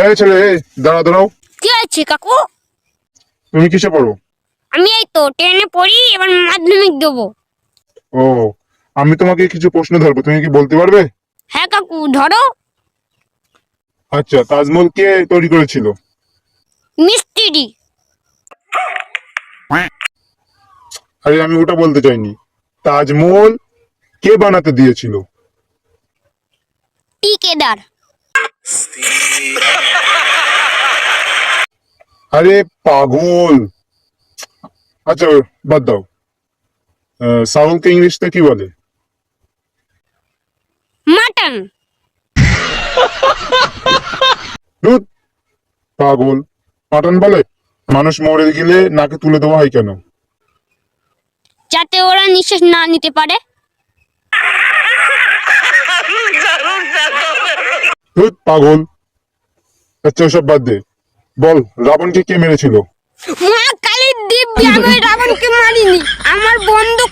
এই ছেলে, এই দাঁড়াও দাঁড়াও। কি আছে কাকু? তুমি কিসে পড়ো? আমি এই তো টেনে পড়ি, এবার মাধ্যমিক দেবো। ও, আমি তোমাকে কিছু প্রশ্ন ধরবো, তুমি কি বলতে পারবে? হ্যাঁ কাকু, ধরো। আচ্ছা, তাজমহল কে তৈরি করেছিল? মিস্ত্রি। আরে আমি ওটা বলতে চাইনি। তাজমহল কে বানাতে দিয়েছিল? ঠিকাদার। আরে পাগল। আচ্ছা, বাদ দাও। ছাগলকে ইংলিশে কি বলে? মাটন। ধুৎ, পাগল। মাটন বলে? মানুষ মরে গেলে নাকে তুলে দেওয়া হয় কেন? যাতে ওরা নিঃশ্বাস না নিতে পারে। ধুৎ, পাগল। আচ্ছা, ওসব বাদ দে। বল, রাবণকে কে মেরেছিল? মা কালীর দিব্যি, আমি রাবণকে মারিনি। আমার বন্ধু